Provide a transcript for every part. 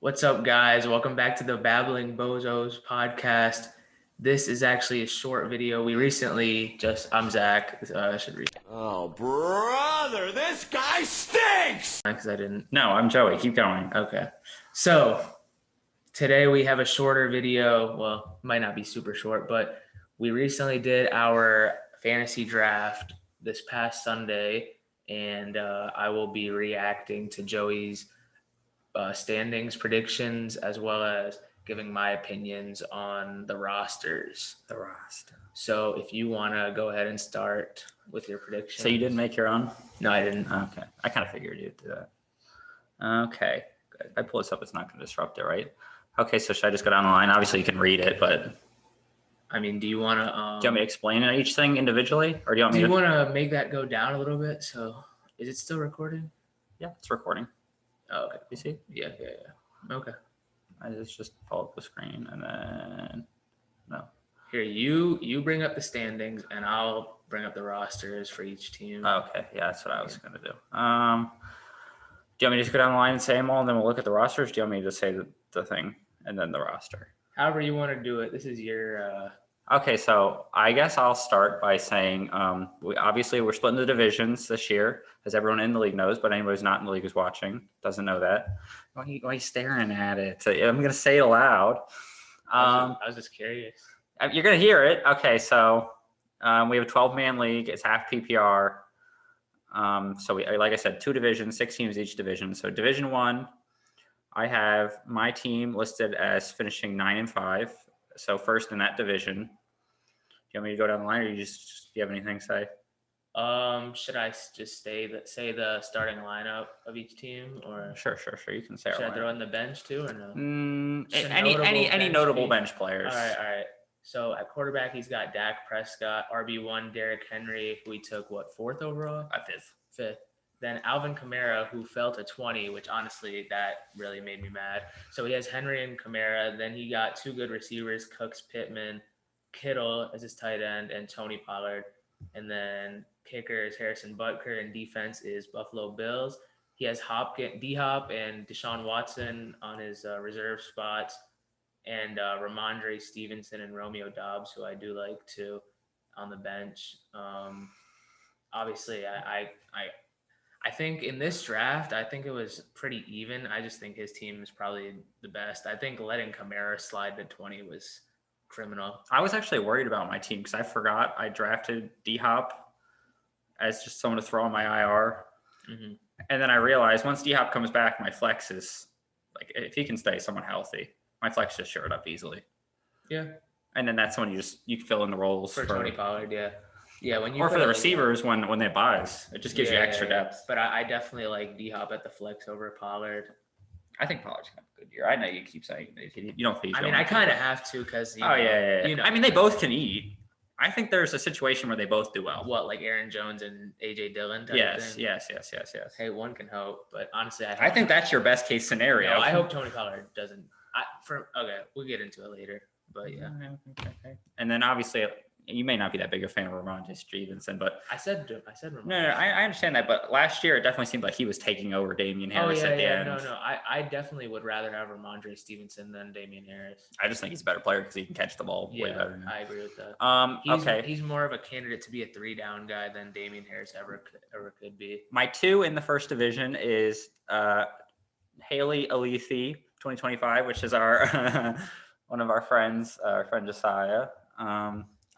What's up, guys? Welcome back to the Babbling Bozos podcast. This is actually a short video. I'm Zach. I should read Oh, brother, this guy stinks! because I didn't. No, I'm Joey. Keep going. Okay. So today we have a shorter video. Well, might not be super short, but we recently did our fantasy draft this past Sunday, and I will be reacting to Joey's standings predictions as well as giving my opinions on the rosters. So if you want to go ahead and start with your predictions. So you didn't make your own? No, I didn't. Okay. I kind of figured you'd do that. Okay. Good. If I pull this up, it's not going to disrupt it, right? Okay, so should I just go down the line? Obviously, you can read it, but I mean, do you want to? do you want me to explain each thing individually, or do you want me Do you to? want to make that go down a little bit? So, is it still recording? Yeah, it's recording. Oh, okay. You see? Yeah. Okay. I just pull up the screen and then no. Here, you bring up the standings, and I'll bring up the rosters for each team. Okay, yeah, that's what I was going to do. Do you want me to just go down the line and say them all, and then we'll look at the rosters? Do you want me to say the thing and then the roster? However you want to do it. This is your. Okay, so I guess I'll start by saying we're splitting the divisions this year, as everyone in the league knows, but anybody who's not in the league who's watching doesn't know that. Why are you staring at it? I'm going to say it aloud. I was just curious. You're going to hear it. Okay, so we have a 12-man league. It's half PPR. So we, like I said, 2 divisions, 6 teams each division. So Division 1, I have my team listed as finishing 9-5. So first in that division. Do you want me to go down the line, or do you have anything to say? Should I just say the starting lineup of each team, or Sure. You can say. should I throw in the bench too, or no? Any notable bench players. All right. So at quarterback, he's got Dak Prescott, RB1, Derrick Henry, who we took 4th overall? Fifth. Then Alvin Kamara, who fell to 20, which honestly, that really made me mad. So he has Henry and Kamara. Then he got 2 good receivers, Cooks, Pittman, Kittle as his tight end, and Tony Pollard. And then kicker is Harrison Butker, and defense is Buffalo Bills. He has D-Hop and Deshaun Watson on his reserve spots, and Ramondre Stevenson and Romeo Doubs, who I do like too, on the bench. Obviously, I think in this draft, I think it was pretty even. I just think his team is probably the best. I think letting Kamara slide to 20 was criminal. I was actually worried about my team because I forgot I drafted D-Hop as just someone to throw on my IR. Mm-hmm. And then I realized once D-Hop comes back, my flex is, like, if he can stay somewhat healthy, my flex just showed up easily. Yeah. And then that's when you can fill in the roles. For Tony Pollard, yeah. Yeah, when you or for the receivers when they buys, it just gives you extra depth. But I definitely like D-Hop at the flex over Pollard. I think Pollard's gonna have a good year. I know you keep saying you don't think. I mean, I kind of have to because. Yeah. You know, I mean, they both can eat. I think there's a situation where they both do well. What, like Aaron Jones and AJ Dillon? Yes. Hey, one can hope, but honestly, I think that's your best case scenario. No, I hope Tony Pollard doesn't. Okay, we'll get into it later, but yeah. Okay. And then obviously, you may not be that big a fan of Ramondre Stevenson, but I said Ramondre. No, I understand that, but last year it definitely seemed like he was taking over Damian Harris at the end. No, I definitely would rather have Ramondre Stevenson than Damian Harris. I just think he's a better player because he can catch the ball way better. I agree with that. Okay. He's more of a candidate to be a 3-down guy than Damian Harris ever could be. My 2 in the first division is Haley Alethi 2025, which is our one of our friends, our friend Josiah.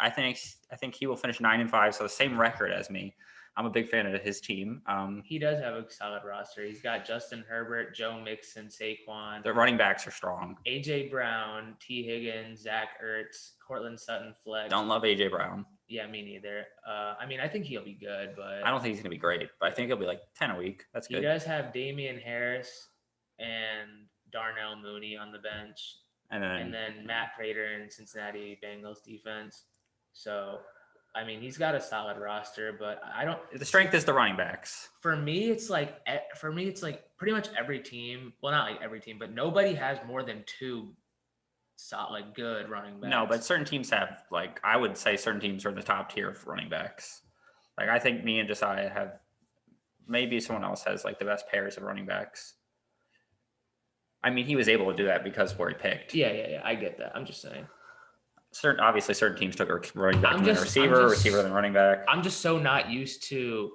I think he will finish 9-5, so the same record as me. I'm a big fan of his team. He does have a solid roster. He's got Justin Herbert, Joe Mixon, Saquon. The running backs are strong. AJ Brown, T. Higgins, Zach Ertz, Cortland Sutton, flex. Don't love AJ Brown. Yeah, me neither. I mean, I think he'll be good, but I don't think he's gonna be great. But I think he'll be like 10 a week. That's good. He does have Damian Harris and Darnell Mooney on the bench, and then Matt Prater in Cincinnati Bengals defense. So, I mean, he's got a solid roster, but I don't. The strength is the running backs. For me, it's like pretty much every team. Well, not like every team, but nobody has more than 2 solid, good running backs. No, but certain teams have, like, I would say certain teams are in the top tier of running backs. Like, I think me and Josiah have. Maybe someone else has like the best pairs of running backs. I mean, he was able to do that because of where he picked. Yeah. I get that. I'm just saying. Obviously, certain teams took a running back I'm and then a just- receiver, receiver then running back. I'm just so not used to.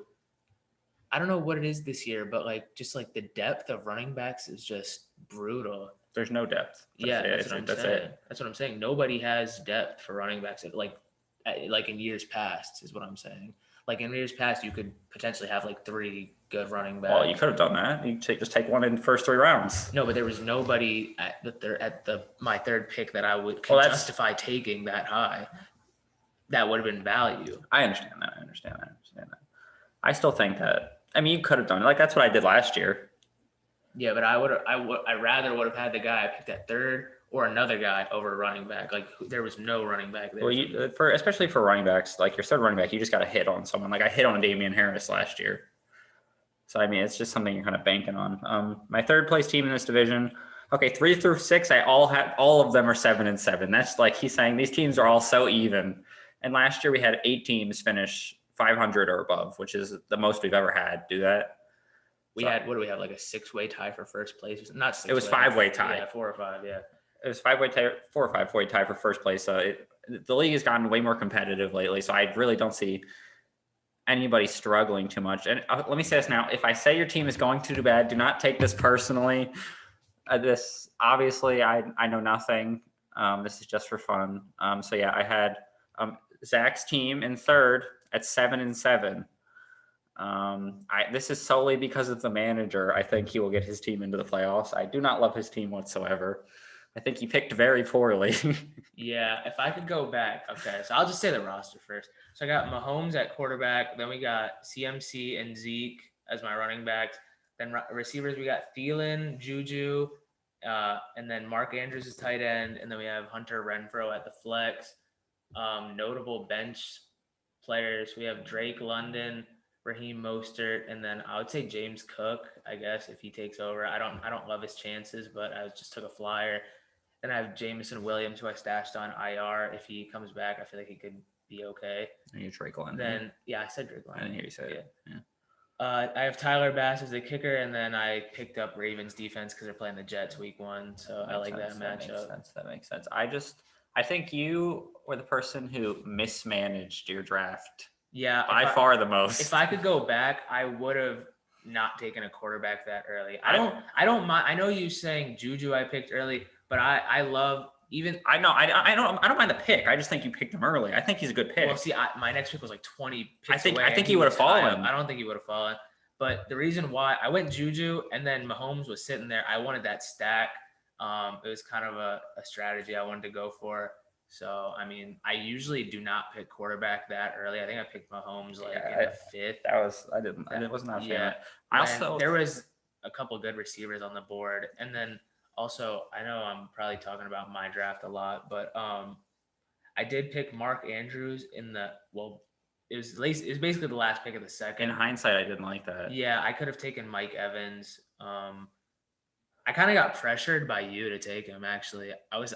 I don't know what it is this year, but like just like the depth of running backs is just brutal. There's no depth. That's what I'm saying. It. That's what I'm saying. Nobody has depth for running backs like in years past is what I'm saying. Like in years past, you could potentially have like 3 good running backs. Well, you could have done that. You just take one in the first 3 rounds. No, but there was nobody at my third pick that I would justify taking that high. That would have been value. I understand that. I still think that. I mean, you could have done it. Like that's what I did last year. Yeah, but I rather would have had the guy I picked at third or another guy over a running back. Like there was no running back there. Well, especially for running backs, like your third running back, you just got to hit on someone. Like I hit on Damian Harris last year. So I mean, it's just something you're kind of banking on. My third place team in this division. Okay, 3 through 6, all of them are 7-7. That's like he's saying these teams are all so even. And last year we had 8 teams finish 500 or above, which is the most we've ever had do that. We had, what do we have, like a 6-way tie for first place? Not 6. It was 5-way tie. Yeah, 4 or 5, yeah. It was 5-way tie, 4 or 5-way tie for first place. The league has gotten way more competitive lately, so I really don't see anybody struggling too much. And let me say this now: if I say your team is going to do bad, do not take this personally. This obviously, I know nothing. This is just for fun. So yeah, I had Zach's team in third at 7-7. This is solely because of the manager. I think he will get his team into the playoffs. I do not love his team whatsoever. I think he picked very poorly. Yeah, if I could go back, okay, so I'll just say the roster first. So I got Mahomes at quarterback, then we got CMC and Zeke as my running backs. Then receivers, we got Thielen, Juju, and then Mark Andrews is tight end, and then we have Hunter Renfrow at the flex. Notable bench players, we have Drake London, Raheem Mostert, and then I would say James Cook, I guess, if he takes over. I don't love his chances, but I just took a flyer. Then I have Jameson Williams, who I stashed on IR. If he comes back, I feel like he could be okay. And you Drake London. Then yeah, I said Drake London. I didn't hear you say it. Yeah. I have Tyler Bass as the kicker, and then I picked up Ravens defense because they're playing the Jets week 1. So I like that matchup. That makes sense. I think you were the person who mismanaged your draft. Yeah, by far the most. If I could go back, I would have not taken a quarterback that early. I don't mind. I know you saying Juju I picked early, but I love even. I know. I don't mind the pick. I just think you picked him early. I think he's a good pick. Well, see, my next pick was like 20 picks away. I think he would have fallen. I don't think he would have fallen. But the reason why I went Juju and then Mahomes was sitting there, I wanted that stack. It was kind of a strategy I wanted to go for. So, I mean, I usually do not pick quarterback that early. I think I picked Mahomes in the 5th. I was not a fan. There was a couple good receivers on the board. And then also, I know I'm probably talking about my draft a lot, but I did pick Mark Andrews it was basically the last pick of the second. In hindsight, I didn't like that. Yeah, I could have taken Mike Evans. I kind of got pressured by you to take him. Actually, I was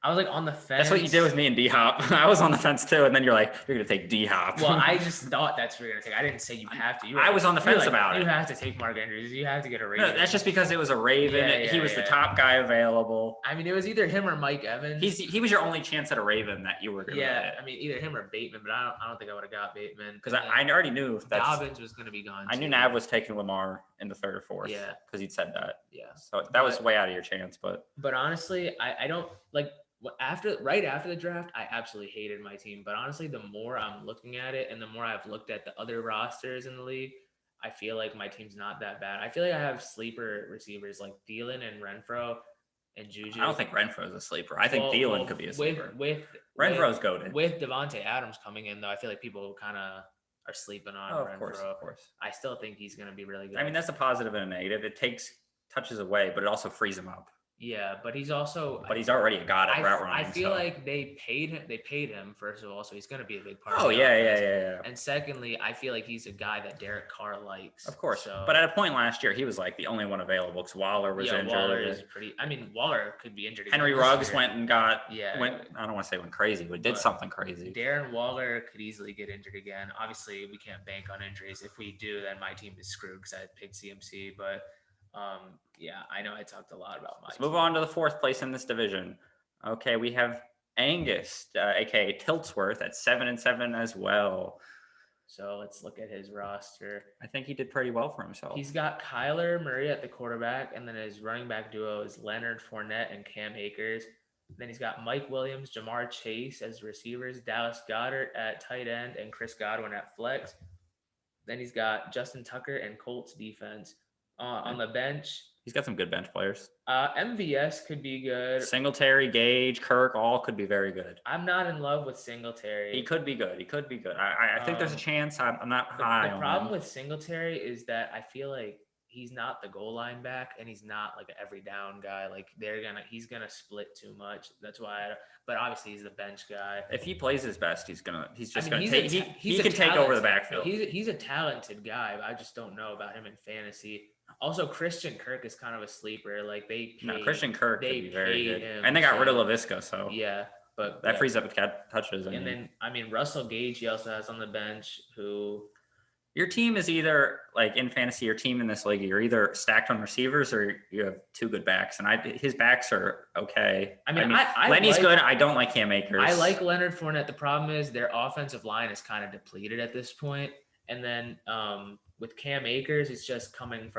like on the fence. That's what you did with me and D Hop. I was on the fence too, and then you're like, "You're gonna take D Hop." Well, I just thought that's what you're gonna take. I didn't say you have to. I was on the fence about it. You have to take Mark Andrews. You have to get a Raven. No, that's just because it was a Raven. He was the top guy available. I mean, it was either him or Mike Evans. He was your only chance at a Raven that you were gonna get. I mean, either him or Bateman, but I don't think I would have got Bateman because I already knew that Dobbins was gonna be gone. I knew Nav was taking Lamar in the 3rd or 4th. Yeah, because he'd said that. Yeah, so that was way out of your chance. But honestly, I don't like right after the draft, I absolutely hated my team. But honestly, the more I'm looking at it and the more I've looked at the other rosters in the league, I feel like my team's not that bad. I feel like I have sleeper receivers like Thielen and Renfrow and Juju. I don't think Renfro's a sleeper. I think Thielen could be a sleeper. Renfro's goated. With Devontae Adams coming in, though, I feel like people kind of are sleeping on Renfrow. Of course. I still think he's going to be really good. I mean, that's a positive and a negative. It takes touches away, but it also frees him up. Yeah, but he's also. But he's already a god at route running. I feel like they paid him first of all, so he's going to be a big part. Oh yeah. And secondly, I feel like he's a guy that Derek Carr likes. Of course. But at a point last year, he was like the only one available because Waller was injured. Waller is pretty. I mean, Waller could be injured. Henry Ruggs went and got. Yeah. I don't want to say went crazy, but did something crazy. Darren Waller could easily get injured again. Obviously, we can't bank on injuries. If we do, then my team is screwed because I picked CMC. But Yeah, I know I talked a lot about my Let's move team. on to the 4th place in this division. Okay, we have Angus, aka Tiltsworth, at 7-7 as well. So let's look at his roster. I think he did pretty well for himself. He's got Kyler Murray at the quarterback, and then his running back duo is Leonard Fournette and Cam Akers. Then he's got Mike Williams, Jamar Chase as receivers, Dallas Goedert at tight end, and Chris Godwin at flex. Then he's got Justin Tucker and Colts defense. On the bench, He's got some good bench players. MVS could be good. Singletary, Gage, Kirk, all could be very good. I'm not in love with Singletary. He could be good. He could be good. I think there's a chance. I'm not high The on problem him. with Singletary is that I feel like he's not the goal line back, and he's not like an every down guy. Like he's gonna split too much. That's why. But obviously he's the bench guy. If he plays his best, he's gonna He's take. a He can take over the talented- backfield. He's a talented guy, but I just don't know about him in fantasy. Also, Christian Kirk is kind of a sleeper. Like Christian Kirk could they be very paid good, him, and they got rid of so- LaVisca, so Yeah, but that yeah. frees up touches. And then Russell Gage he also has on the bench who your team is either like in fantasy, your team in this league, you're either stacked on receivers or you have 2 good backs, and his backs are okay. I mean, I Lenny's like- good. I don't like Cam Akers. I like Leonard Fournette. The problem is their offensive line is kind of depleted at this point. And then with Cam Akers, it's just coming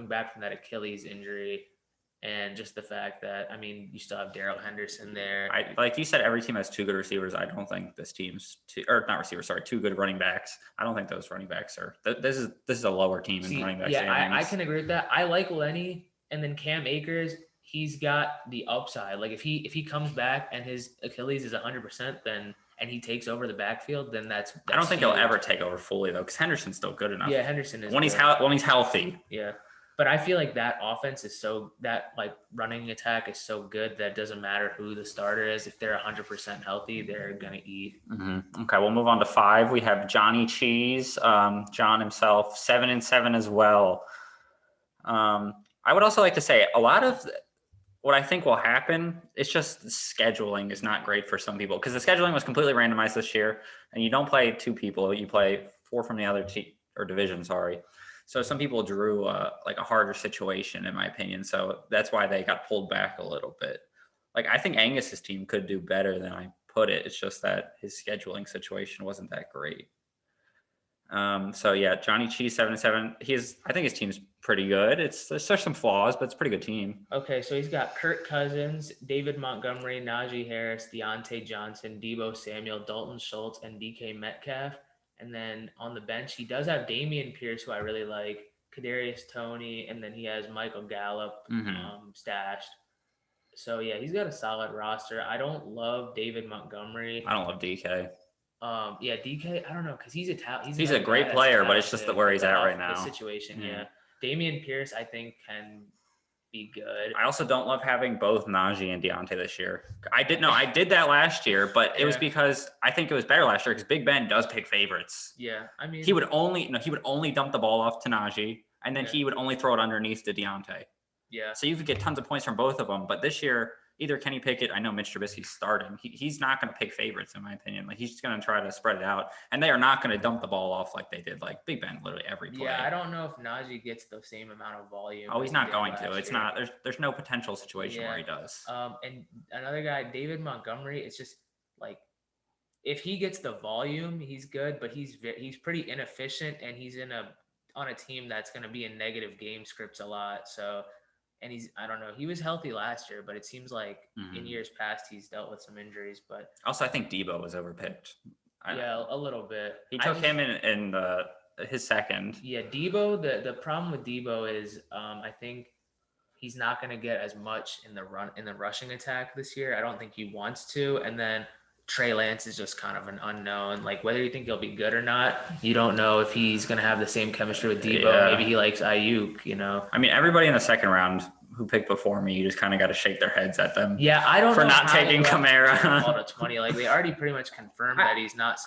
back from that Achilles injury, and just the fact that you still have Darrell Henderson there. Like you said, every team has 2 good receivers. I don't think this team's 2 good running backs. I don't think those running backs are. This is a lower team in running backs. Yeah, I can agree with that. I like Lenny, and then Cam Akers. He's got the upside. Like if he comes back and his Achilles is 100%, then and he takes over the backfield, then that's I don't think huge. he'll ever take over fully though, because Henderson's still good enough. Yeah, Henderson is when he's healthy. Yeah. But I feel like that offense is running attack is so good that it doesn't matter who the starter is. If they're 100% healthy, they're going to eat. Mm-hmm. Okay, we'll move on to 5. We have Johnny Cheese, John himself, 7-7 as well. I would also like to say a lot of what I think will happen, it's just scheduling is not great for some people because the scheduling was completely randomized this year, and you don't play 2 people, you play 4 from the other division, sorry. So some people drew like a harder situation, in my opinion. So that's why they got pulled back a little bit. Like I think Angus's team could do better than I put it. It's just that his scheduling situation wasn't that great. So yeah, Johnny Cheese 7-7. I think his team's pretty good. There's some flaws, but it's a pretty good team. Okay, so he's got Kirk Cousins, David Montgomery, Najee Harris, Deontay Johnson, Deebo Samuel, Dalton Schultz, and DK Metcalf. And then on the bench, he does have Dameon Pierce, who I really like, Kadarius Toney, and then he has Michael Gallup stashed. So yeah, he's got a solid roster. I don't love David Montgomery. I don't love DK. Yeah, DK. I don't know because he's a great player, but it's just where he's at right now. The situation, yeah. Dameon Pierce, I think, can be good. I also don't love having both Najee and Deontay this year. I did that last year, but it was because I think it was better last year because Big Ben does pick favorites. Yeah, I mean, he would only dump the ball off to Najee, and then he would only throw it underneath to Deontay. Yeah. So you could get tons of points from both of them. But this year, either Kenny Pickett, I know Mitch Trubisky's starting. He's not going to pick favorites, in my opinion. Like he's just going to try to spread it out, and they are not going to dump the ball off like they did, like Big Ben, literally every play. Yeah, I don't know if Najee gets the same amount of volume. Oh, he's not going to. It's not. There's no potential situation where he does. And another guy, David Montgomery, it's just like if he gets the volume, he's good, but he's pretty inefficient, and he's on a team that's going to be in negative game scripts a lot. So. And I don't know, he was healthy last year, but it seems like in years past he's dealt with some injuries. But also, I think Deebo was overpicked. A little bit. He took him in his second. Yeah, Deebo. The problem with Deebo is I think he's not going to get as much in the rushing attack this year. I don't think he wants to. And then Trey Lance is just kind of an unknown. Like whether you think he'll be good or not, you don't know if he's going to have the same chemistry with Deebo. Yeah. Maybe he likes Ayuk, I mean, everybody in the second round who picked before me, you just kind of got to shake their heads at them. Yeah, I don't for know not taking Kamara. All to 20, like they already pretty much confirmed that he's not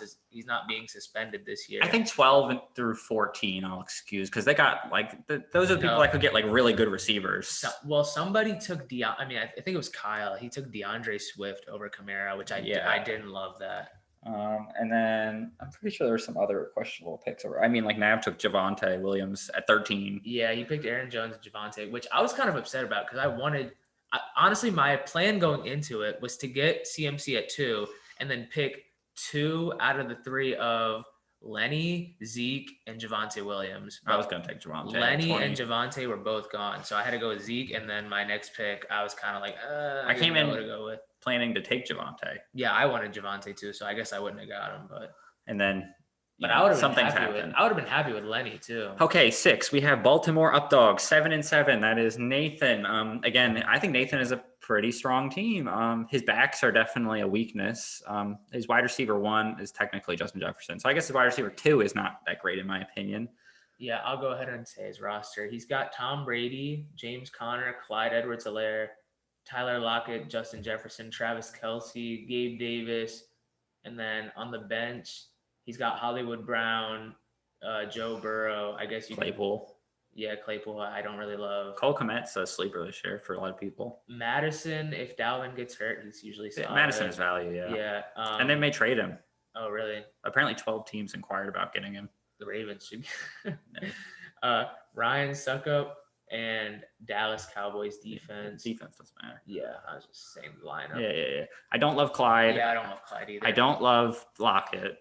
being suspended this year. I think 12 through 14 I'll excuse because they got those are the people that could get really good receivers. Somebody took I think it was Kyle. He took DeAndre Swift over Kamara, which I didn't love that. And then I'm pretty sure there were some other questionable picks. I mean, like Nav took Javonte Williams at 13. Yeah, he picked Aaron Jones and Javonte, which I was kind of upset about because honestly, my plan going into it was to get CMC at 2 and then pick 2 out of the 3 of Lenny, Zeke, and Javonte Williams. I was going to take Javonte. Lenny and Javonte were both gone, so I had to go with Zeke, and then my next pick, I was kind of like, I came in to go with. planning to take Javonte. Yeah, I wanted Javonte too, so I guess I wouldn't have got him, but. And then, I would have some been things happy happen. with. I would have been happy with Lenny too. Okay, 6. We have Baltimore Updog 7-7. That is Nathan. Again, I think Nathan is a pretty strong team. His backs are definitely a weakness. His wide receiver 1 is technically Justin Jefferson. So I guess his wide receiver 2 is not that great in my opinion. Yeah, I'll go ahead and say his roster. He's got Tom Brady, James Conner, Clyde Edwards-Helaire, Tyler Lockett, Justin Jefferson, Travis Kelce, Gabe Davis, and then on the bench, he's got Hollywood Brown, Joe Burrow. I guess you Claypool. Yeah, Claypool, I don't really love. Cole Kmet's a sleeper this year for a lot of people. Madison, if Dalvin gets hurt, he's usually solid. Madison is value, yeah. Yeah. And they may trade him. Oh, really? Apparently 12 teams inquired about getting him. The Ravens should. Ryan Suckup and Dallas Cowboys defense. Defense doesn't matter. Yeah, I was just saying the lineup. Yeah. I don't love Clyde. Yeah, I don't love Clyde either. I don't love Lockett.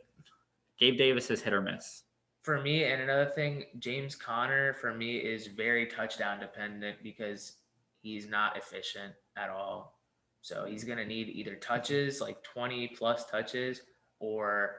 Gabe Davis is hit or miss. For me, and another thing, James Conner for me is very touchdown dependent because he's not efficient at all. So he's going to need either touches, like 20 plus touches, or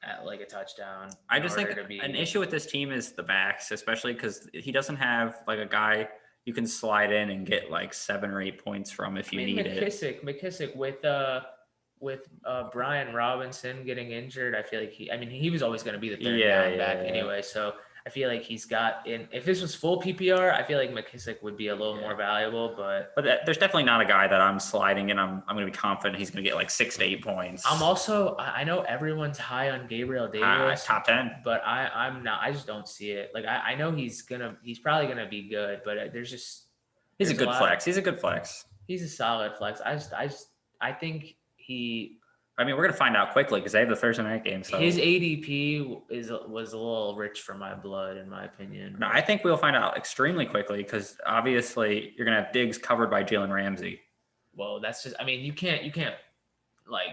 at like a touchdown. I just think an issue with this team is the backs, especially because he doesn't have like a guy you can slide in and get like 7 or 8 points from if you need it. McKissick with Brian Robinson getting injured, I feel like he was always going to be the third down back anyway. So I feel like he's got if this was full PPR, I feel like McKissick would be a little more valuable, but there's definitely not a guy that I'm sliding in. I'm going to be confident he's going to get like 6 to 8 points. I know everyone's high on Gabriel Davis, top 10, but I'm not. I just don't see it. Like I know he's probably gonna be good, but he's a good flex. He's a good flex. He's a solid flex. I think we're going to find out quickly because they have the Thursday night game. So his ADP was a little rich for my blood, in my opinion. No, I think we'll find out extremely quickly because obviously you're going to have Diggs covered by Jalen Ramsey. Well, that's just. You can't like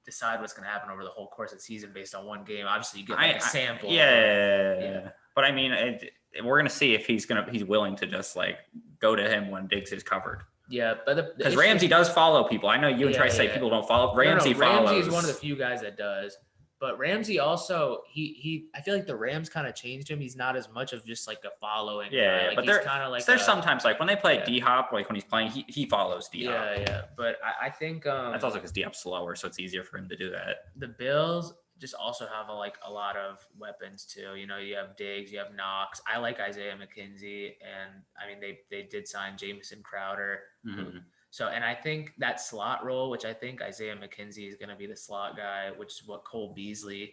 decide what's going to happen over the whole course of the season based on one game. Obviously, you get like a sample. Yeah. But we're going to see if he's willing to just like go to him when Diggs is covered. Yeah, but because Ramsey does follow people. I know you would try to say people don't follow. Ramsey follows. Ramsey is one of the few guys that does. But Ramsey also, I feel like the Rams kind of changed him. He's not as much of just like a following guy. Like, but he's kind of like there's sometimes like when they play D-Hop, like when he's playing, he follows D-Hop. Yeah. But I think that's also because D-Hop's slower, so it's easier for him to do that. The Bills just also have a lot of weapons too. You have Diggs, you have Knox. I like Isaiah McKenzie, and they did sign Jamison Crowder. Mm-hmm. So, and I think that slot role, which I think Isaiah McKenzie is going to be the slot guy, which is what Cole Beasley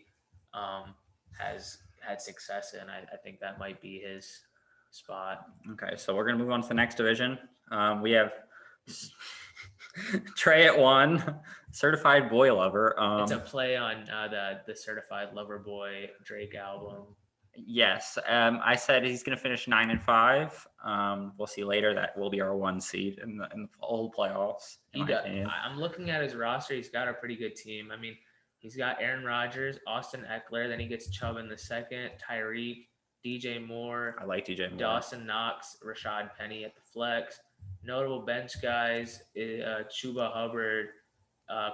has had success in. I think that might be his spot. Okay, so we're going to move on to the next division. We have Trey at 1, Certified Boy Lover. It's a play on the Certified Lover Boy Drake album. Yes, I said he's going to finish 9-5. We'll see later. That will be our 1 seed in the whole playoffs. I'm looking at his roster. He's got a pretty good team. He's got Aaron Rodgers, Austin Eckler. Then he gets Chubb in the second, Tyreek, DJ Moore. I like DJ Moore. Dawson Knox, Rashad Penny at the flex. Notable bench guys: Chuba Hubbard,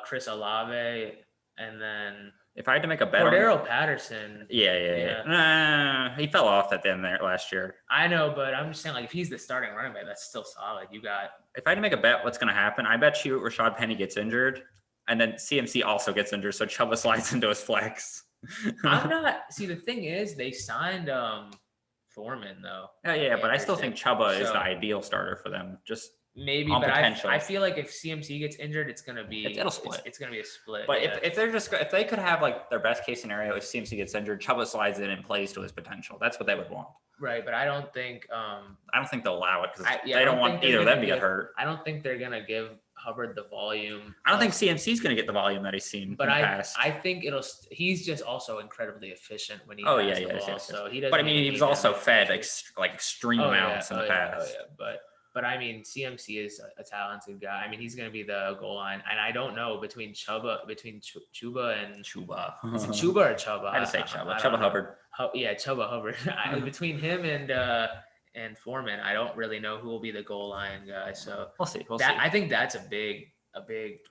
Chris Olave, and then. If I had to make a bet Cordero Patterson. Yeah. He fell off at the end there last year. I know, but I'm just saying, like, if he's the starting running back, that's still solid. If I had to make a bet what's going to happen, I bet you Rashad Penny gets injured, and then CMC also gets injured, so Chuba slides into his flex. See, the thing is, they signed Foreman, though. Yeah, but I still think Chuba is the ideal starter for them. Just maybe, but I feel like if CMC gets injured, it's gonna be it'll split. It's gonna be a split. But if they could have like their best case scenario, if CMC gets injured, Chuba slides in and plays to his potential. That's what they would want. Right, but I don't think they'll allow it because they don't want either of them to get hurt. I don't think they're gonna give Hubbard the volume. I don't think CMC is going to get the volume that he's seen But in the I past. think he's just also incredibly efficient when he Oh, has yeah, the yes, ball. yes, So yes. he doesn't. But I mean, even he need was that also many fed touches. extreme amounts in the past. But I mean, CMC is a talented guy. I mean, he's going to be the goal line, and I don't know between Chuba and Chuba. is it Chuba or Chuba? I just say Chuba. I Chuba don't know. Hubbard. Yeah, Chuba Hubbard. Between him and Foreman, I don't really know who will be the goal line guy. So We'll see. I think that's a big debate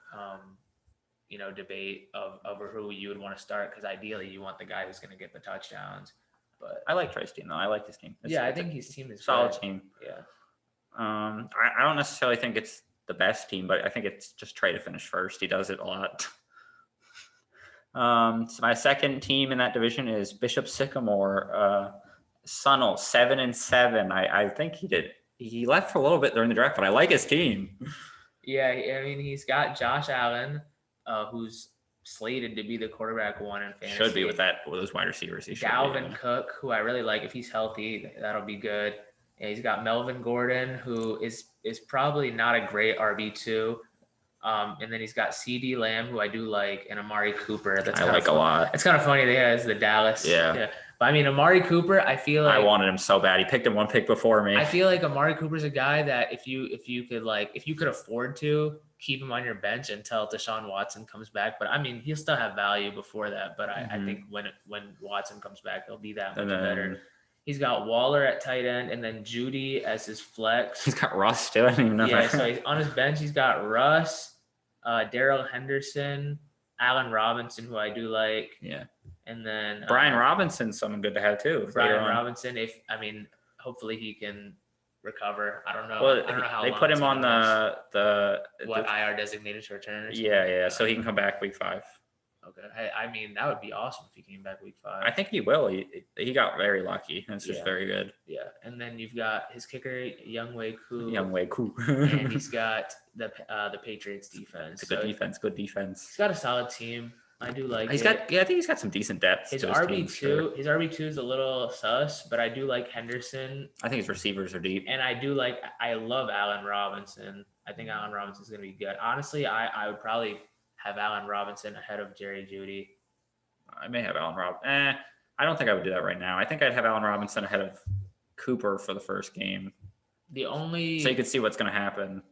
of over who you would want to start, because ideally you want the guy who's going to get the touchdowns. But I like Trey's team though. I like his team. I think his team is solid good. team. Yeah. I don't necessarily think it's the best team, but I think it's just Trey to finish first. He does it a lot. So my second team in that division is Bishop Sycamore. Sunnell 7-7. I think he left for a little bit during the draft, but I like his team. Yeah, I mean, he's got Josh Allen, who's slated to be the quarterback one in fantasy. Should be with those wide receivers. He should Dalvin Cook, who I really like. If he's healthy, that'll be good. And he's got Melvin Gordon, who is probably not a great RB2. And then he's got CD Lamb, who I do like, and Amari Cooper. I like a lot. It's kind of funny that he has the Dallas. Yeah. But I mean, Amari Cooper, I feel like I wanted him so bad. He picked him one pick before me. I feel like Amari Cooper's a guy that if you could afford to keep him on your bench until Deshaun Watson comes back. But I mean, he'll still have value before that. But I think when Watson comes back, he'll be that much better. He's got Waller at tight end, and then Judy as his flex. He's got Russ too. I didn't even know that. So he's on his bench. He's got Russ, Darrell Henderson, Allen Robinson, who I do like. Yeah. And then Brian Robinson's someone good to have too. Brian Robinson, hopefully he can recover. I don't know. Well, I don't know how they long put it's him on gonna the IR designated to return. Or something? Yeah. So he can come back week 5. Okay. I mean, that would be awesome if he came back week 5. I think he will. He got very lucky. It's just very good. Yeah. And then you've got his kicker, Younghoe Koo. Younghoe Koo. And he's got the Patriots defense. Good defense. He's got a solid team. I do like. I think he's got some decent depth. His RB2, his RB2 is a little sus, but I do like Henderson. I think his receivers are deep. And I love Allen Robinson. I think Allen Robinson is going to be good. Honestly, I would probably have Allen Robinson ahead of Jerry Jeudy. I may have Allen Robinson. I don't think I would do that right now. I think I'd have Allen Robinson ahead of Cooper for the first game. So you could see what's going to happen.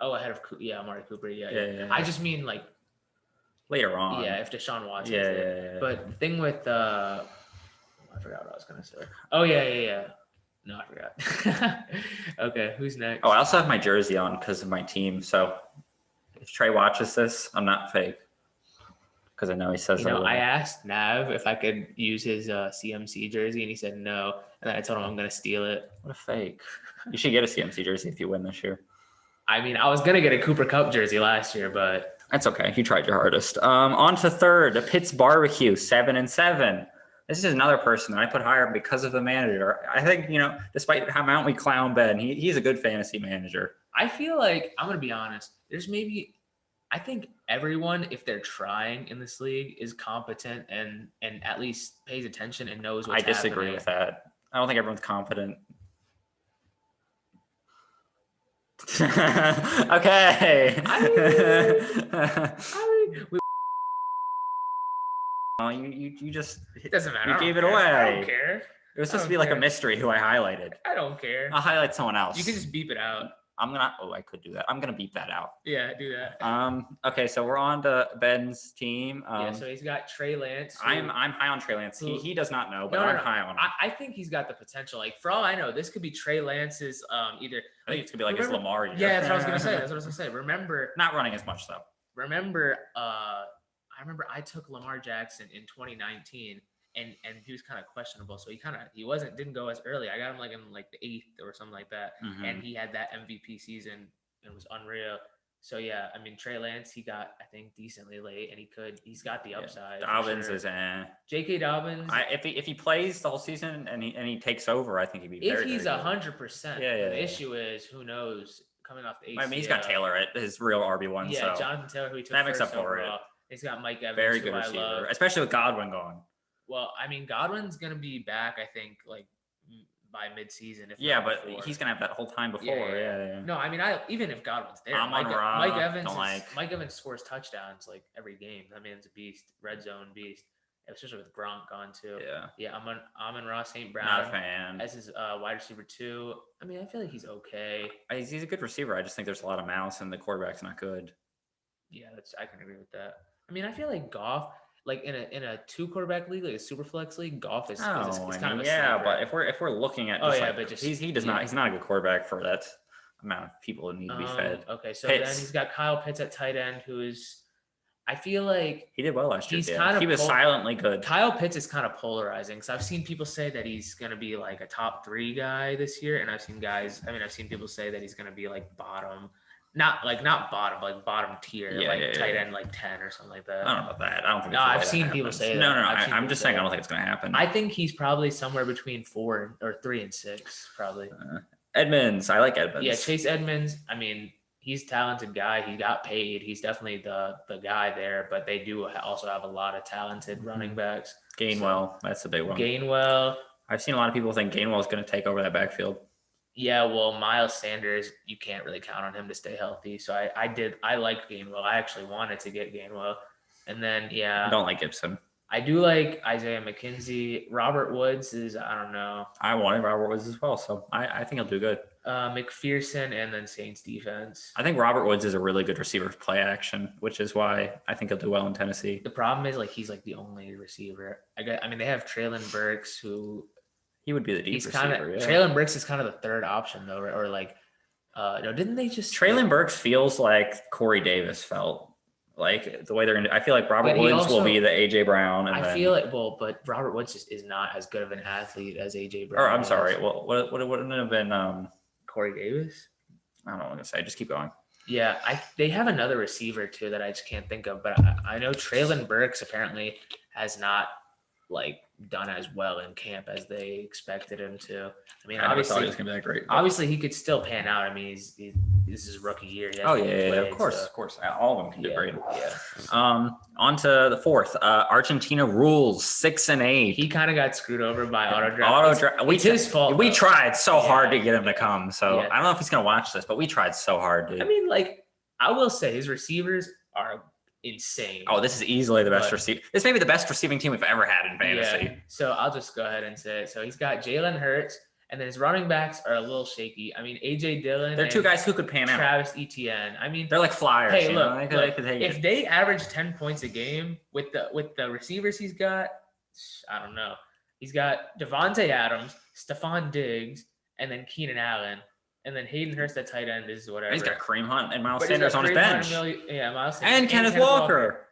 Ahead of Amari Cooper. Yeah. I just mean like later on. Yeah, if Deshaun Watson. Yeah. But the thing with I forgot what I was gonna say. Oh yeah. No, I forgot. Okay, who's next? Oh, I also have my jersey on because of my team. So if Trey watches this, I'm not fake. Because I know he says I asked Nav if I could use his CMC jersey, and he said no. And then I told him I'm gonna steal it. What a fake! You should get a CMC jersey if you win this year. I mean, I was gonna get a Cooper Kupp jersey last year, but that's okay. You tried your hardest. On to third, the Pitts Barbecue 7-7. This is another person that I put higher because of the manager. I think despite how amount we clown Ben, he's a good fantasy manager. I feel like I'm gonna be honest. I think everyone, if they're trying in this league, is competent and at least pays attention and knows what's happening. I disagree with that. I don't think everyone's competent. Okay. You just it doesn't matter. You gave it away. I don't care. It was supposed to be like a mystery who I highlighted. I don't care. I'll highlight someone else. You can just beep it out. I could do that. I'm gonna beep that out. Yeah, do that. Okay, so we're on to Ben's team. So he's got Trey Lance. I'm high on Trey Lance. He does not know, but I'm high on him. I think he's got the potential. Like for all I know, this could be Trey Lance's either. I think it's gonna be like his Lamar year. Yeah, that's what I was gonna say. Remember, not running as much though. I remember I took Lamar Jackson in 2019. And he was kind of questionable, so he didn't go as early. I got him in the 8th or something like that, and he had that MVP season and was unreal. So yeah, I mean Trey Lance, he got I think decently late, and he's got the upside. Dobbins is J.K. Dobbins. If he plays the whole season and he takes over, I think he'd be very. If he's 100%, the issue is who knows coming off the ACL. I mean, he's got Taylor at his real RB1. Yeah, so Jonathan Taylor, who he took that makes up for it. He's got Mike Evans, very good receiver, especially with Godwin gone. Well, I mean, Godwin's going to be back, I think, by midseason. If Yeah, not but before. he's gonna have that whole time before. Yeah. No, I mean, even if Godwin's there, Amon-Ra, Mike Evans scores touchdowns like every game. That man's a beast, red zone beast, especially with Gronk gone too. Yeah. Amon-Ra St. Brown Not a fan. as his wide receiver 2. I mean, I feel like he's okay. He's a good receiver. I just think there's a lot of malice and the quarterback's not good. Yeah, I can agree with that. I mean, I feel like Goff, like in a 2 quarterback league, like a super flex league, Goff is kind of a sleeper. But if we're looking at he's not a good quarterback for that amount of people that need to be fed. Okay, so Pitts. then he's got Kyle Pitts at tight end, who is, I feel like he did well last year. He was silently good. Kyle Pitts is kind of polarizing because I've seen people say that he's going to be like a top 3 guy this year, and I've seen people say that he's going to be like bottom. Not bottom, like bottom tier, tight end, like 10 or something like that. I don't know about that. I don't think. No, I've seen people say that. No. I'm just saying I don't think it's going to happen. I think he's probably somewhere between 4 or 3 and 6, probably. Edmonds, I like Edmonds. Yeah, Chase Edmonds. I mean, he's a talented guy. He got paid. He's definitely the guy there. But they do also have a lot of talented running backs. Gainwell, that's the big one. Gainwell. I've seen a lot of people think Gainwell is going to take over that backfield. Yeah, well, Miles Sanders, you can't really count on him to stay healthy. So I like Gainwell. I actually wanted to get Gainwell. And then, I don't like Gibson. I do like Isaiah McKenzie. Robert Woods is, I don't know. I wanted Robert Woods as well. So I think he'll do good. McPherson and then Saints defense. I think Robert Woods is a really good receiver for play action, which is why I think he'll do well in Tennessee. The problem is he's like the only receiver. I mean, they have Traylon Burks who. He would be the deep receiver. Traylon Burks is kind of the third option though, or like, no, didn't they just? Traylon Burks feels like Corey Davis felt, like the way they're going to. I feel like Robert Woods will be the AJ Brown. And feel like but Robert Woods just is not as good of an athlete as AJ Brown. Or I'm sorry, well, what wouldn't it have been? Corey Davis. I don't know what I'm gonna say. Just keep going. Yeah, they have another receiver too that I just can't think of, but I know Traylon Burks apparently has not done as well in camp as they expected him to. I mean, obviously thought he was gonna be that great. Obviously, he could still pan out. I mean, this is his rookie year. Of course. All of them can do great. Yeah. On to the 4th. Argentina rules 6-8. He kind of got screwed over by auto draft. It's his fault. We tried so hard to get him to come. So I don't know if he's gonna watch this, but we tried so hard, dude. I mean, I will say his receivers are insane. Oh, this is easily the best receiver. This may be the best receiving team we've ever had in fantasy. Yeah. So I'll just go ahead and say it. So he's got Jalen Hurts, and then his running backs are a little shaky. I mean, AJ Dillon. They're 2 guys who could pan out. Travis Etienne. I mean, they're like flyers. Hey, look, if they average 10 points a game with the receivers he's got, I don't know. He's got Devontae Adams, Stephon Diggs, and then Keenan Allen. And then Hayden Hurst at tight end is whatever. He's got Kareem Hunt and Miles Sanders on his bench. Miles Sanders and Kenneth Walker.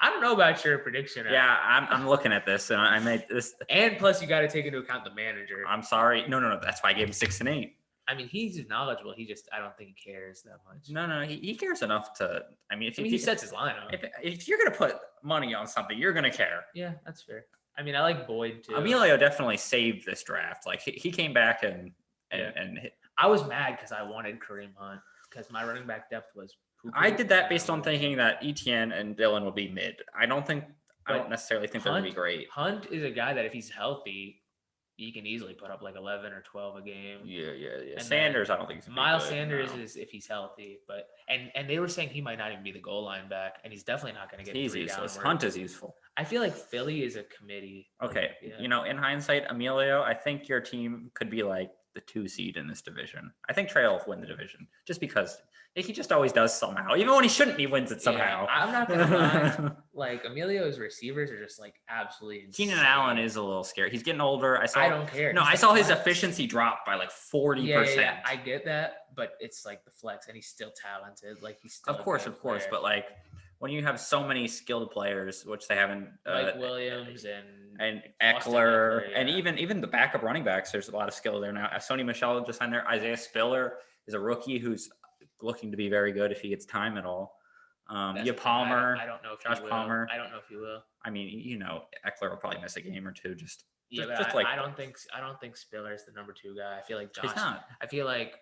I don't know about your prediction. Yeah, I'm looking at this, and I made this. And plus, you got to take into account the manager. I'm sorry. No. That's why I gave him 6-8. I mean, he's knowledgeable. I don't think he cares that much. No, he cares enough to. I mean, he sets his lineup. If you're gonna put money on something, you're gonna care. Yeah, that's fair. I mean, I like Boyd too. Emilio definitely saved this draft. Like he came back and I was mad because I wanted Kareem Hunt because my running back depth was. I did that based on thinking that Etienne and Dillon would be mid. I don't necessarily think they're going to be great. Hunt is a guy that if he's healthy, he can easily put up like 11 or 12 a game. Yeah. And Sanders, I don't think he's Miles Sanders is if he's healthy, but and they were saying he might not even be the goal line back, and he's definitely not going to get. He's useless. Hunt is useful. I feel like Philly is a committee. Okay, in hindsight, Emilio, I think your team could be like the 2 seed in this division. I think Trey will win the division just because he just always does somehow. Even when he shouldn't, he wins it somehow. Yeah, I'm not gonna lie. Emilio's receivers are just absolutely insane. Keenan Allen is a little scary. He's getting older. I don't care. No, I saw his efficiency drop by 40%. Yeah, I get that, but it's the flex, and he's still talented. He's still of course, but when you have so many skilled players, which they haven't, Mike Williams and Eckler, and even the backup running backs, there's a lot of skill there now. Sony Michel just signed there. Isaiah Spiller is a rookie who's looking to be very good if he gets time at all. Palmer, I don't know if Josh Palmer. I don't know if he will. I mean, Eckler will probably miss a game or two. I don't think Spiller is the number 2 guy. I feel like Josh. He's not. I feel like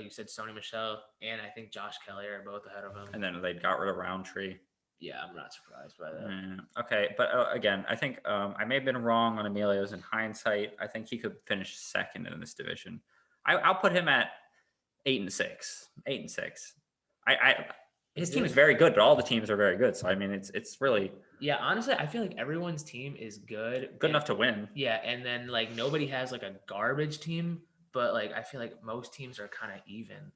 you said, Sony Michel and I think Josh Kelly are both ahead of him. And then they got rid of Roundtree. Yeah, I'm not surprised by that. Okay, but again, I think I may have been wrong on Emilio's in hindsight. I think he could finish second in this division. I'll put him at 8-6. 8-6. His team is very good, but all the teams are very good. So I mean, it's really Yeah, honestly, I feel like everyone's team is good enough to win. Yeah, and then like nobody has like a garbage team, but like I feel like most teams are kind of even.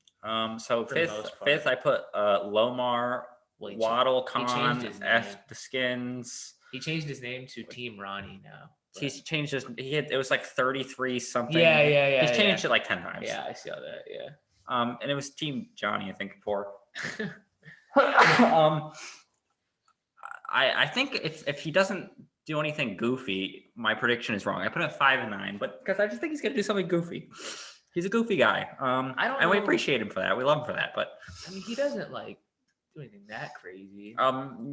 So for the most fifth, I part. put Lomar, Well, Waddle, he changed Khan, his name. F the Skins. He changed his name to Team Ronnie now. but- He's changed his. It was like 33 something. Yeah. He's changed it like 10 times. Yeah, I saw that. Yeah. And it was Team Johnny, I think, before. I think if he doesn't do anything goofy, my prediction is wrong. I put him at 5-9, but because I just think he's gonna do something goofy. He's a goofy guy. I don't and we know. appreciate him for that. We love him for that. But I mean, he doesn't like do anything that crazy.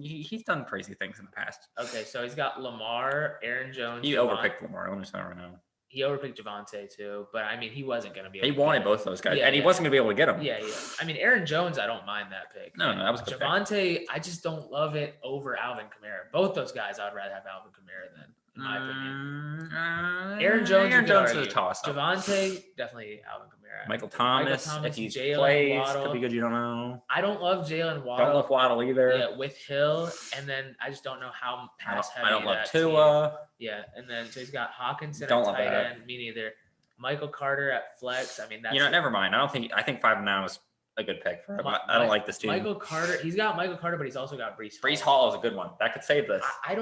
he's done crazy things in the past. Okay, so he's got Lamar, Aaron Jones. He overpicked Lamar. Let me just never know. He overpicked Javante too, but I mean, he wasn't going to be. He able to wanted get both of those guys, Yeah, and he yeah. wasn't gonna be able to get them. Yeah. I mean, Aaron Jones, I don't mind that pick. No, that was a good pick. Javante, I just don't love it over Alvin Kamara. Both those guys, I'd rather have Alvin Kamara than, in my opinion. Aaron Jones is a toss. Javante, definitely Alvin Kamara. Michael Thomas, if he Jalen plays, Waddle. could be good. You don't know. I don't love Jalen Waddle. Don't love Waddle either. Yeah, with Hill, and then I just don't know how pass heavy I don't love that Tua. team. Yeah, and then so he's got Hawkinson Don't at love tight that. end. Me neither. Michael Carter at flex. I mean, that's Never mind. I think 5-9 was a good pick for him. I don't like this team. Michael Carter. He's got Michael Carter, but he's also got Brees. Brees Hall is a good one. That could save this. I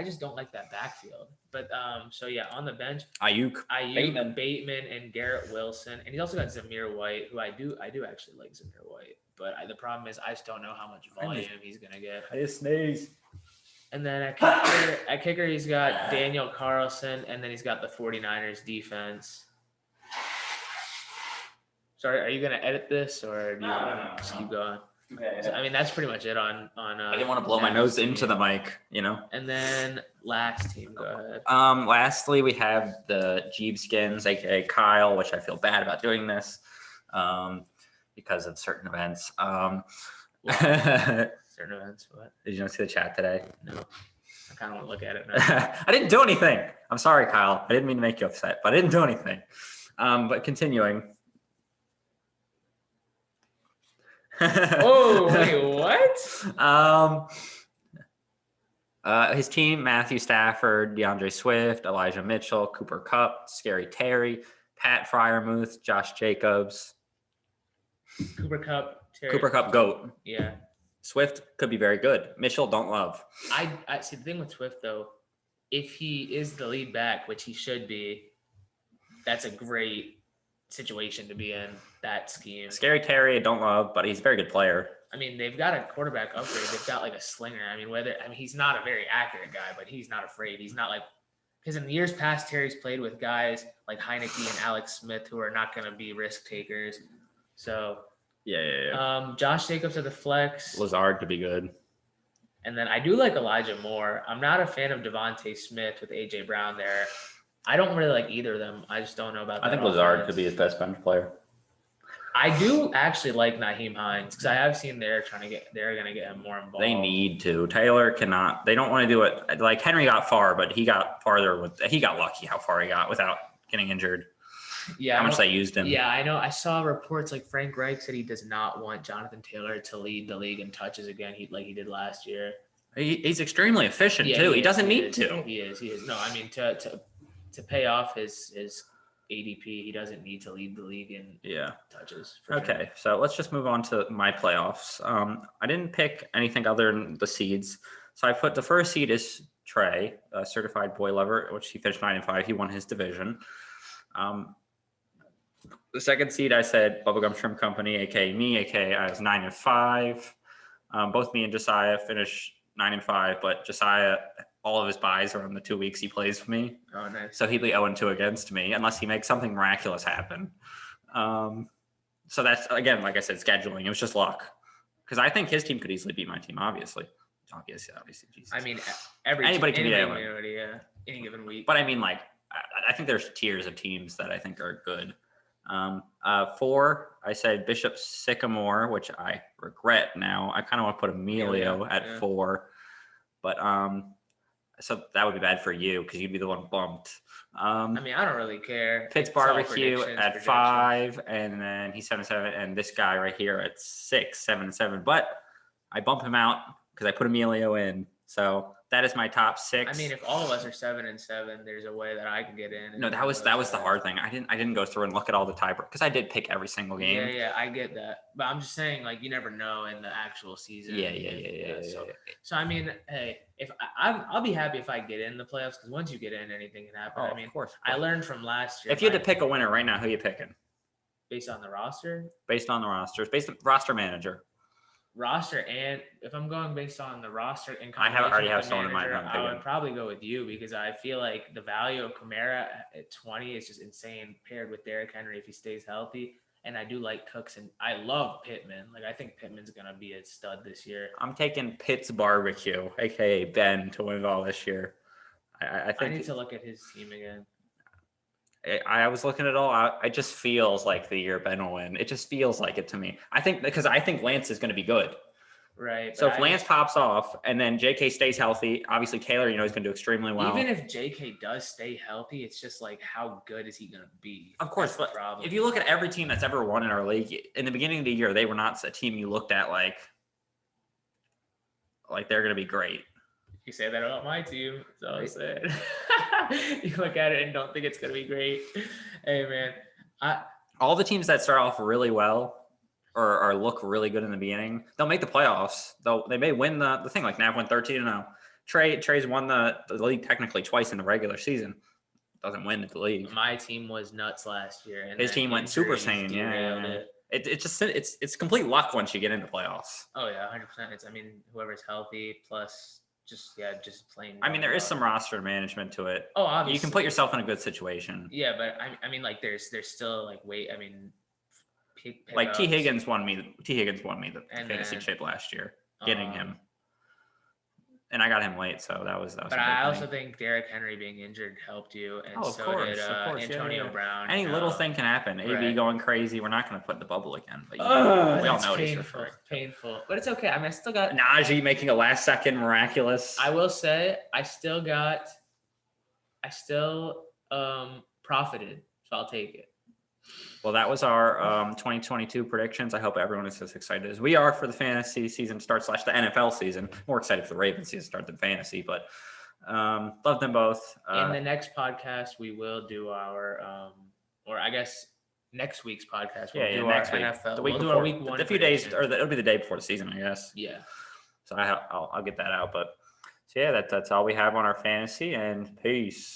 just don't like that backfield. But so yeah, on the bench, Ayuk, Bateman, and Garrett Wilson, and he's also got Zamir White, who I do actually like Zamir White. But the problem is I just don't know how much volume he's gonna get. I just sneeze. And then at kicker, he's got Daniel Carlson, and then he's got the 49ers defense. Sorry, are you gonna edit this or do you want to just keep going? So, I mean, that's pretty much it on. I didn't want to blow my nose into the mic, And then last team, go ahead. Lastly, we have the Jeebskins, aka Kyle, which I feel bad about doing this, because of certain events. Certain events, what? Did you not see the chat today? No, I kind of want to look at it now. I didn't do anything. I'm sorry, Kyle. I didn't mean to make you upset, but I didn't do anything. But continuing. Oh, wait, what? His team: Matthew Stafford, DeAndre Swift, Elijah Mitchell, Cooper Kupp, Scary Terry, Pat Fryermuth, Josh Jacobs. Cooper Kupp, GOAT. Yeah. Swift could be very good. Mitchell, don't love. I see the thing with Swift though, if he is the lead back, which he should be, that's a great situation to be in that scheme. Scary Terry, I don't love, but he's a very good player. I mean, they've got a quarterback upgrade. They've got like a slinger. I mean, he's not a very accurate guy, but he's not afraid. He's not like, because in the years past, Terry's played with guys like Heineke and Alex Smith who are not going to be risk takers. So yeah. Josh Jacobs at the flex. Lazard could be good. And then I do like Elijah Moore. I'm not a fan of Devontae Smith with AJ Brown there. I don't really like either of them. I just don't know about that. I think Lazard could be his best bench player. I do actually like Nyheim Hines because I have seen they're going to get him more involved. They need to. Taylor cannot. They don't want to do it. Like Henry got far, but he got farther he got lucky how far he got without getting injured. Yeah. How much they used him. Yeah, I know. I saw reports like Frank Reich said he does not want Jonathan Taylor to lead the league in touches again, like he did last year. He's extremely efficient too. He doesn't need to. He is. No, I mean to pay off his ADP, he doesn't need to lead the league in touches. Okay, so let's just move on to my playoffs. I didn't pick anything other than the seeds. So I put the first seed is Trey, a certified boy lover, which he finished 9-5. He won his division. The second seed I said Bubblegum Shrimp Company, aka me, aka I was 9-5. Both me and Josiah finished 9-5, but Josiah, all of his buys are in the 2 weeks he plays for me. Oh, nice. So he'd be 0-2 against me unless he makes something miraculous happen. So that's, again, like I said, scheduling. It was just luck. Because I think his team could easily beat my team, obviously. Obviously, Jesus. I mean, anybody can beat anyone. Any given week. But I mean, like, I think there's tiers of teams that I think are good. 4, I said Bishop Sycamore, which I regret now. I kind of want to put Emilio at yeah. 4, but so that would be bad for you because you'd be the one bumped. I mean, I don't really care. Pitts It's all Barbecue predictions, at projections. 5, and then he's 7-7, and this guy right here at 6, 7-7. But I bump him out because I put Emilio in. So that is my top 6. I mean, if all of us are 7-7, there's a way that I can get in. No, that was the hard thing. I didn't go through and look at all the tiebreak because I did pick every single game. Yeah, I get that, but I'm just saying, like, you never know in the actual season. Yeah. So I mean, hey, if I'll be happy if I get in the playoffs because once you get in, anything can happen. Oh, I mean, of course. I learned from last year. If you had to pick a winner right now, who you picking? Based on the roster, Based on the rosters, based on roster manager. and if I'm going based on the roster and I already have someone in mind who I'm I picking. would probably go with you because I feel like the value of Kamara at 20 is just insane paired with Derrick Henry if he stays healthy. And I do like Cooks, and I love Pittman. Like, I think Pittman's gonna be a stud this year. I'm taking Pitts Barbecue, aka Ben, to win it all this year. I think I need to look at his team again. I was looking at it all. It just feels like the year Ben will win. It just feels like it to me. I think Lance is going to be good. Right. So if Lance pops off and then JK stays healthy, obviously Taylor, he's going to do extremely well. Even if JK does stay healthy, it's just like, how good is he going to be? Of course, That's the but problem. if you look at every team that's ever won in our league, in the beginning of the year, they were not a team you looked at like they're going to be great. You say that about my team, so I said. You look at it and don't think it's going to be great. Hey, man. All the teams that start off really well or look really good in the beginning, they'll make the playoffs. They may win the thing, like Nav went 13-0. Trey's won the league technically twice in the regular season. Doesn't win the league. My team was nuts last year. And his team went Super Saiyan. derailed Yeah. it. It's complete luck once you get into playoffs. Oh, yeah, 100%. Whoever's healthy plus just plain. I mean, there is some roster management to it. Oh, obviously. You can put yourself in a good situation. Yeah, but I mean, like, there's still like Like T. Higgins won me the And fantasy then, chip last year, getting him, and I got him late, so that was. But a I good also thing. think Derrick Henry being injured helped you, and Of so course, did Antonio Brown. Any little thing can happen. AB Right. going crazy. We're not going to put in the bubble again, but we all That's know it is painful. But it's okay. I mean, I still got. Najee making a last second miraculous. I will say, I still profited, so I'll take it. Well, that was our 2022 predictions. I hope everyone is as excited as we are for the fantasy season start / the NFL season. More excited for the Ravens season start than fantasy, but love them both. In the next podcast, we will do our, or I guess next week's podcast. We'll do next our week. NFL. The week we'll do before, our week 1. a few days, or it'll be the day before the season, I guess. Yeah. So I'll get that out. But so yeah, that's all we have on our fantasy, and peace.